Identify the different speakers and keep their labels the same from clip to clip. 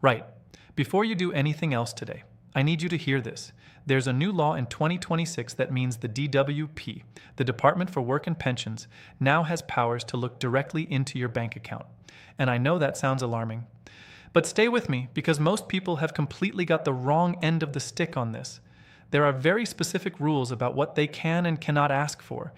Speaker 1: Right. Before you do anything else today, I need you to hear this. There's a new law in 2026 that means the DWP, the Department for Work and Pensions, now has powers to look directly into your bank account. And I know that sounds alarming. But stay with me, because most people have completely got the wrong end of the stick on this. There are very specific rules about what they can and cannot ask for,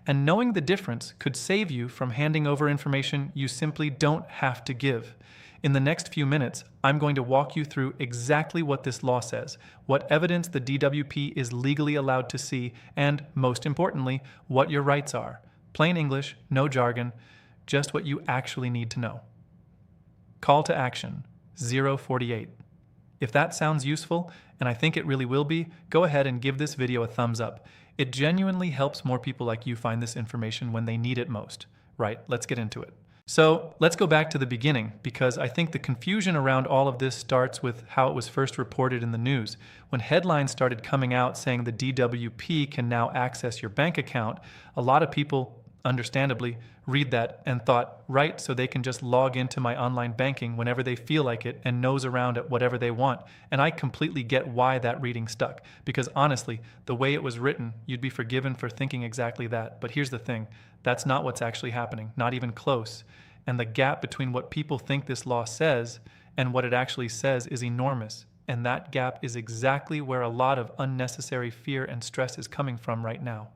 Speaker 1: and knowing the difference could save you from handing over information you simply don't have to give. In the next few minutes, I'm going to walk you through exactly what this law says, what evidence the DWP is legally allowed to see, and, most importantly, what your rights are. Plain English, no jargon, just what you actually need to know. Call to action, 048. If that sounds useful, and I think it really will be, go ahead and give this video a thumbs up. It genuinely helps more people like you find this information when they need it most. Right, let's get into it. So let's go back to the beginning, because I think the confusion around all of this starts with how it was first reported in the news. When headlines started coming out saying the DWP can now access your bank account, a lot of people, understandably, read that and thought, right, so they can just log into my online banking whenever they feel like it and nose around at whatever they want. And I completely get why that reading stuck, because honestly, the way it was written, you'd be forgiven for thinking exactly that. But here's the thing, that's not what's actually happening, not even close. And the gap between what people think this law says and what it actually says is enormous. And that gap is exactly where a lot of unnecessary fear and stress is coming from right now.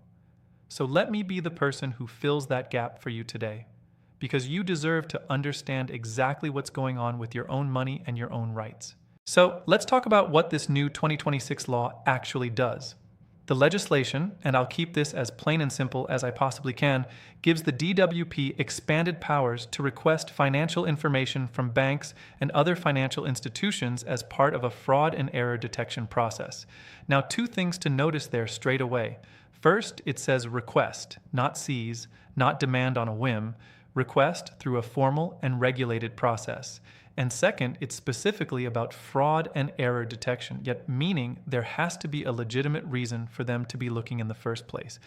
Speaker 1: So let me be the person who fills that gap for you today, because you deserve to understand exactly what's going on with your own money and your own rights. So let's talk about what this new 2026 law actually does. The legislation, and I'll keep this as plain and simple as I possibly can, gives the DWP expanded powers to request financial information from banks and other financial institutions as part of a fraud and error detection process. Now, two things to notice there straight away. First, it says request, not seize, not demand on a whim, request through a formal and regulated process. And second, it's specifically about fraud and error detection, yet meaning there has to be a legitimate reason for them to be looking in the first place.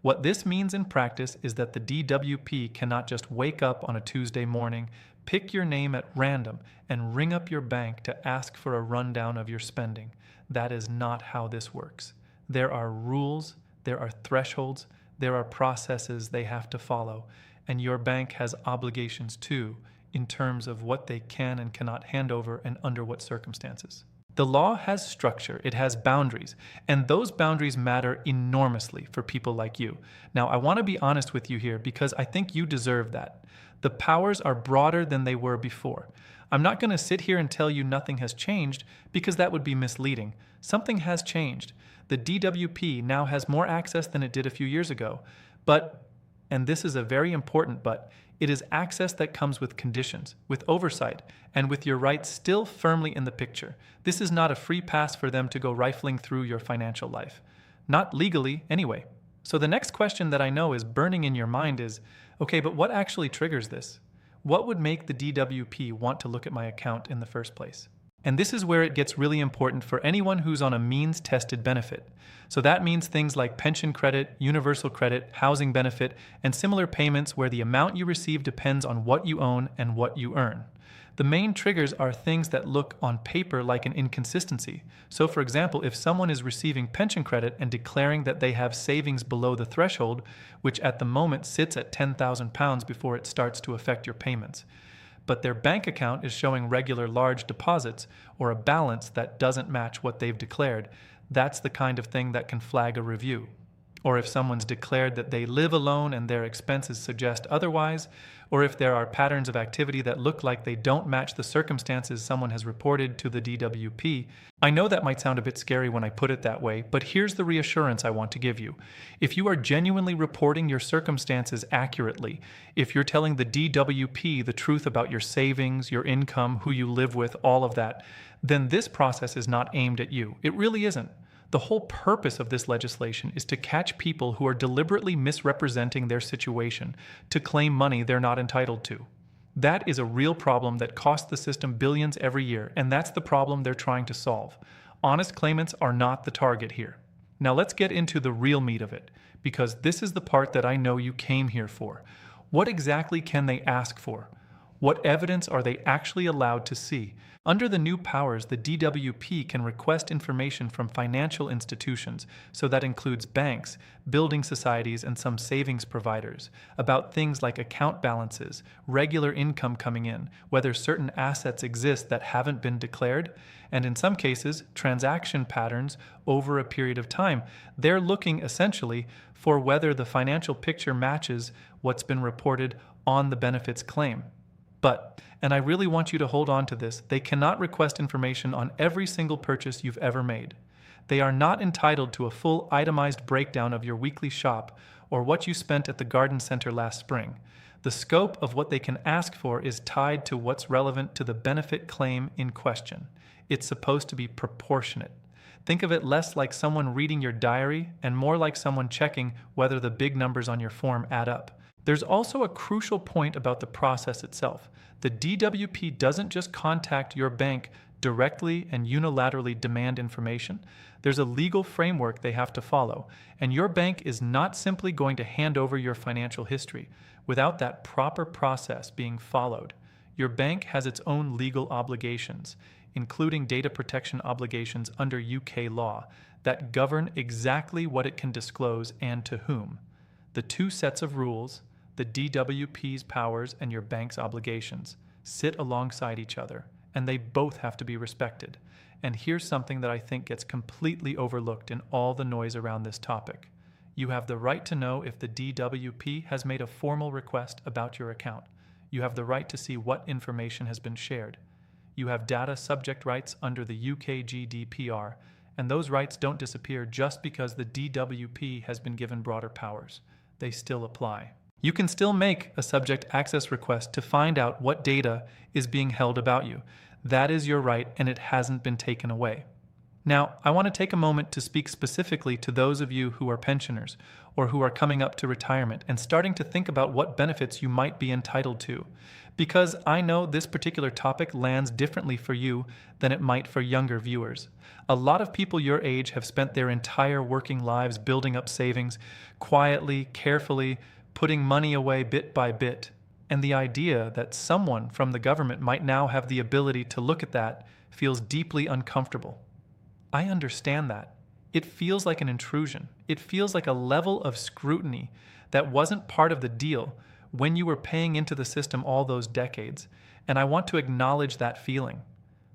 Speaker 1: What this means in practice is that the DWP cannot just wake up on a Tuesday morning, pick your name at random, and ring up your bank to ask for a rundown of your spending. That is not how this works. There are rules, there are thresholds, there are processes they have to follow, and your bank has obligations too, in terms of what they can and cannot hand over and under what circumstances. The law has structure, it has boundaries, and those boundaries matter enormously for people like you. Now, I want to be honest with you here because I think you deserve that. The powers are broader than they were before. I'm not going to sit here and tell you nothing has changed because that would be misleading. Something has changed. The DWP now has more access than it did a few years ago. But, and this is a very important but, it is access that comes with conditions, with oversight, and with your rights still firmly in the picture. This is not a free pass for them to go rifling through your financial life. Not legally, anyway. So the next question that I know is burning in your mind is, okay, but what actually triggers this? What would make the DWP want to look at my account in the first place? And this is where it gets really important for anyone who's on a means-tested benefit. So that means things like pension credit, universal credit, housing benefit, and similar payments where the amount you receive depends on what you own and what you earn. The main triggers are things that look on paper like an inconsistency. So for example, if someone is receiving pension credit and declaring that they have savings below the threshold, which at the moment sits at £10,000 before it starts to affect your payments, but their bank account is showing regular large deposits or a balance that doesn't match what they've declared, that's the kind of thing that can flag a review. Or if someone's declared that they live alone and their expenses suggest otherwise, or if there are patterns of activity that look like they don't match the circumstances someone has reported to the DWP. I know that might sound a bit scary when I put it that way, but here's the reassurance I want to give you. If you are genuinely reporting your circumstances accurately, if you're telling the DWP the truth about your savings, your income, who you live with, all of that, then this process is not aimed at you. It really isn't. The whole purpose of this legislation is to catch people who are deliberately misrepresenting their situation to claim money they're not entitled to. That is a real problem that costs the system billions every year, and that's the problem they're trying to solve. Honest claimants are not the target here. Now let's get into the real meat of it, because this is the part that I know you came here for. What exactly can they ask for? What evidence are they actually allowed to see? Under the new powers, the DWP can request information from financial institutions, so that includes banks, building societies, and some savings providers, about things like account balances, regular income coming in, whether certain assets exist that haven't been declared, and in some cases, transaction patterns over a period of time. They're looking essentially for whether the financial picture matches what's been reported on the benefits claim. But, and I really want you to hold on to this, they cannot request information on every single purchase you've ever made. They are not entitled to a full itemized breakdown of your weekly shop or what you spent at the garden center last spring. The scope of what they can ask for is tied to what's relevant to the benefit claim in question. It's supposed to be proportionate. Think of it less like someone reading your diary and more like someone checking whether the big numbers on your form add up. There's also a crucial point about the process itself. The DWP doesn't just contact your bank directly and unilaterally demand information. There's a legal framework they have to follow, and your bank is not simply going to hand over your financial history without that proper process being followed. Your bank has its own legal obligations, including data protection obligations under UK law, that govern exactly what it can disclose and to whom. The two sets of rules, the DWP's powers and your bank's obligations, sit alongside each other, and they both have to be respected. And here's something that I think gets completely overlooked in all the noise around this topic. You have the right to know if the DWP has made a formal request about your account. You have the right to see what information has been shared. You have data subject rights under the UK GDPR, and those rights don't disappear just because the DWP has been given broader powers. They still apply. You can still make a subject access request to find out what data is being held about you. That is your right, and it hasn't been taken away. Now, I want to take a moment to speak specifically to those of you who are pensioners or who are coming up to retirement and starting to think about what benefits you might be entitled to, because I know this particular topic lands differently for you than it might for younger viewers. A lot of people your age have spent their entire working lives building up savings, quietly, carefully, putting money away bit by bit. And the idea that someone from the government might now have the ability to look at that feels deeply uncomfortable. I understand that. It feels like an intrusion. It feels like a level of scrutiny that wasn't part of the deal when you were paying into the system all those decades. And I want to acknowledge that feeling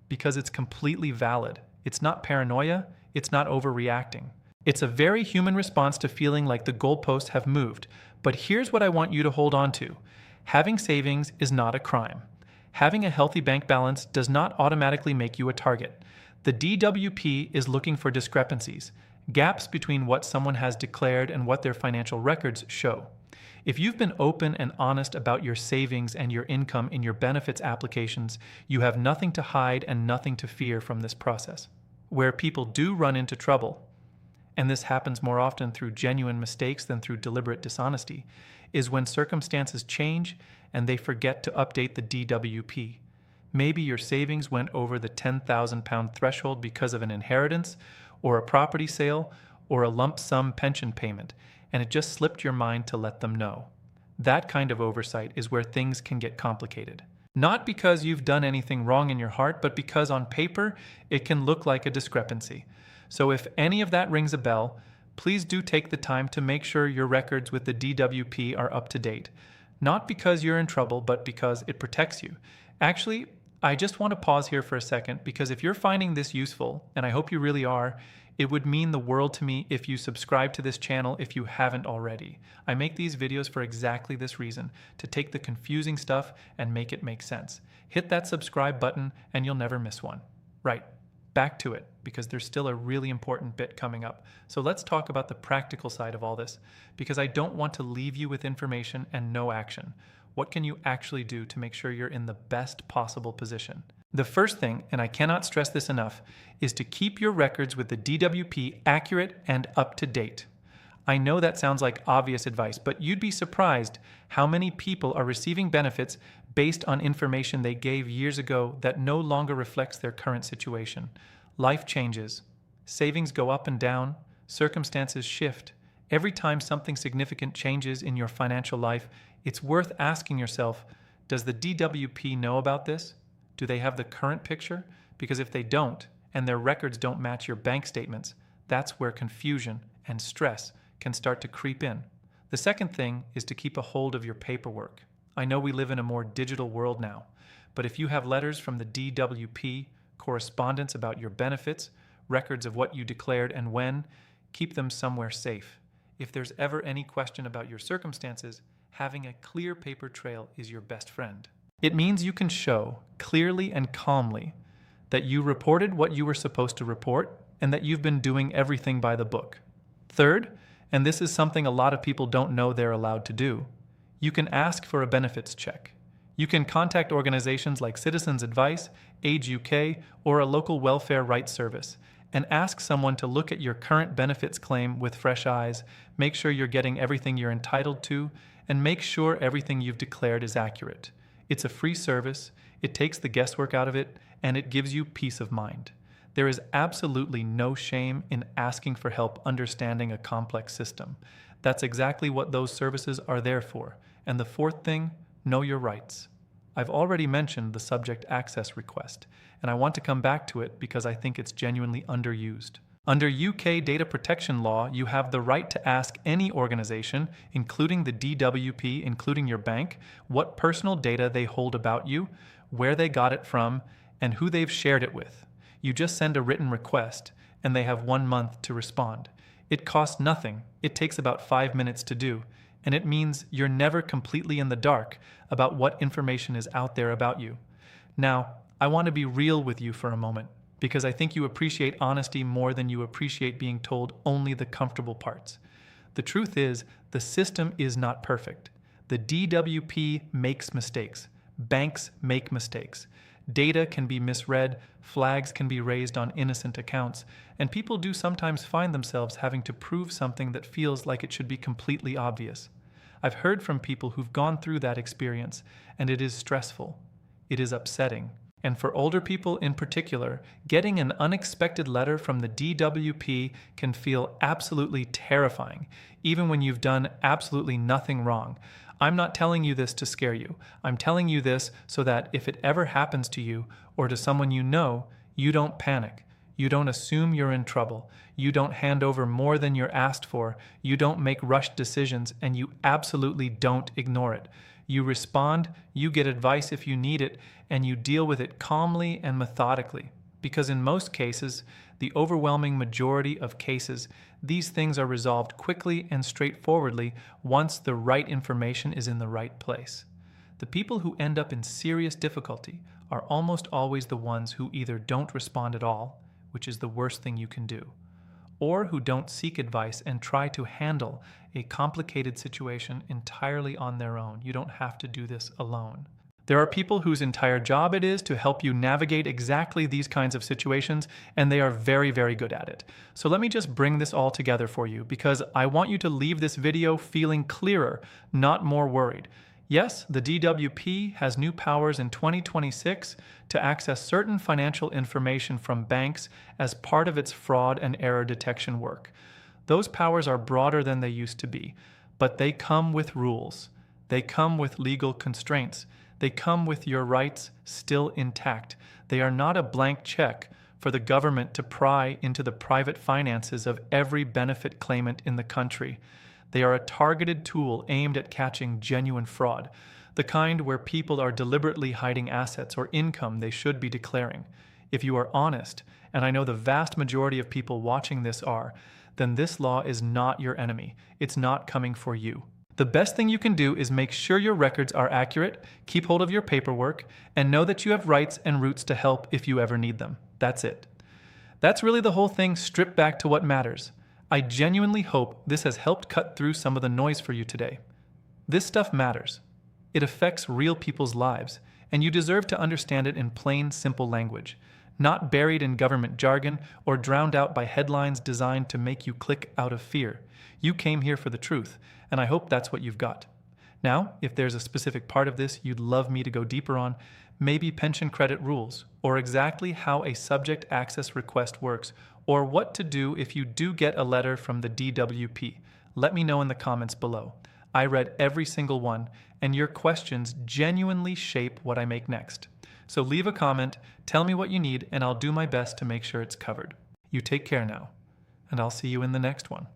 Speaker 1: because it's completely valid. It's not paranoia. It's not overreacting. It's a very human response to feeling like the goalposts have moved. But here's what I want you to hold on to. Having savings is not a crime. Having a healthy bank balance does not automatically make you a target. The DWP is looking for discrepancies, gaps between what someone has declared and what their financial records show. If you've been open and honest about your savings and your income in your benefits applications, you have nothing to hide and nothing to fear from this process. Where people do run into trouble, and this happens more often through genuine mistakes than through deliberate dishonesty, is when circumstances change and they forget to update the DWP. Maybe your savings went over the £10,000 threshold because of an inheritance, or a property sale, or a lump sum pension payment, and it just slipped your mind to let them know. That kind of oversight is where things can get complicated. Not because you've done anything wrong in your heart, but because on paper, it can look like a discrepancy. So if any of that rings a bell, please do take the time to make sure your records with the DWP are up to date. Not because you're in trouble, but because it protects you. Actually, I just want to pause here for a second, because if you're finding this useful, and I hope you really are, it would mean the world to me if you subscribe to this channel if you haven't already. I make these videos for exactly this reason, to take the confusing stuff and make it make sense. Hit that subscribe button and you'll never miss one. Right. Back to it, because there's still a really important bit coming up. So let's talk about the practical side of all this, because I don't want to leave you with information and no action. What can you actually do to make sure you're in the best possible position? The first thing, and I cannot stress this enough, is to keep your records with the DWP accurate and up to date. I know that sounds like obvious advice, but you'd be surprised how many people are receiving benefits based on information they gave years ago that no longer reflects their current situation. Life changes. Savings go up and down. Circumstances shift. Every time something significant changes in your financial life, it's worth asking yourself, Does the DWP know about this? Do they have the current picture? Because if they don't, and their records don't match your bank statements, that's where confusion and stress can start to creep in. The second thing is to keep a hold of your paperwork. I know we live in a more digital world now, but if you have letters from the DWP, correspondence about your benefits, records of what you declared and when, keep them somewhere safe. If there's ever any question about your circumstances, having a clear paper trail is your best friend. It means you can show clearly and calmly that you reported what you were supposed to report and that you've been doing everything by the book. Third, and this is something a lot of people don't know they're allowed to do, you can ask for a benefits check. You can contact organizations like Citizens Advice, Age UK, or a local welfare rights service and ask someone to look at your current benefits claim with fresh eyes, make sure you're getting everything you're entitled to, and make sure everything you've declared is accurate. It's a free service, it takes the guesswork out of it, and it gives you peace of mind. There is absolutely no shame in asking for help understanding a complex system. That's exactly what those services are there for. And the fourth thing, know your rights. I've already mentioned the subject access request, and I want to come back to it because I think it's genuinely underused. Under UK data protection law, you have the right to ask any organization, including the DWP, including your bank, what personal data they hold about you, where they got it from, and who they've shared it with. You just send a written request, and they have 1 month to respond. It costs nothing. It takes about 5 minutes to do, and it means you're never completely in the dark about what information is out there about you. Now, I want to be real with you for a moment, because I think you appreciate honesty more than you appreciate being told only the comfortable parts. The truth is, the system is not perfect. The DWP makes mistakes. Banks make mistakes. Data can be misread, flags can be raised on innocent accounts, and people do sometimes find themselves having to prove something that feels like it should be completely obvious. I've heard from people who've gone through that experience, and it is stressful. It is upsetting. And for older people in particular, getting an unexpected letter from the DWP can feel absolutely terrifying, even when you've done absolutely nothing wrong. I'm not telling you this to scare you. I'm telling you this so that if it ever happens to you or to someone you know, you don't panic. You don't assume you're in trouble. You don't hand over more than you're asked for. You don't make rushed decisions, and you absolutely don't ignore it. You respond, you get advice if you need it, and you deal with it calmly and methodically. Because in most cases, the overwhelming majority of cases, these things are resolved quickly and straightforwardly once the right information is in the right place. The people who end up in serious difficulty are almost always the ones who either don't respond at all, which is the worst thing you can do, or who don't seek advice and try to handle a complicated situation entirely on their own. You don't have to do this alone. There are people whose entire job it is to help you navigate exactly these kinds of situations, and they are very, very good at it. So let me just bring this all together for you, because I want you to leave this video feeling clearer, not more worried. Yes, the DWP has new powers in 2026 to access certain financial information from banks as part of its fraud and error detection work. Those powers are broader than they used to be, but they come with rules. They come with legal constraints. They come with your rights still intact. They are not a blank check for the government to pry into the private finances of every benefit claimant in the country. They are a targeted tool aimed at catching genuine fraud, the kind where people are deliberately hiding assets or income they should be declaring. If you are honest, and I know the vast majority of people watching this are, then this law is not your enemy. It's not coming for you. The best thing you can do is make sure your records are accurate, keep hold of your paperwork, and know that you have rights and routes to help if you ever need them. That's it. That's really the whole thing stripped back to what matters. I genuinely hope this has helped cut through some of the noise for you today. This stuff matters. It affects real people's lives, and you deserve to understand it in plain, simple language, not buried in government jargon or drowned out by headlines designed to make you click out of fear. You came here for the truth, and I hope that's what you've got. Now, if there's a specific part of this you'd love me to go deeper on, maybe pension credit rules, or exactly how a subject access request works, or what to do if you do get a letter from the DWP, let me know in the comments below. I read every single one, and your questions genuinely shape what I make next. So leave a comment, tell me what you need, and I'll do my best to make sure it's covered. You take care now, and I'll see you in the next one.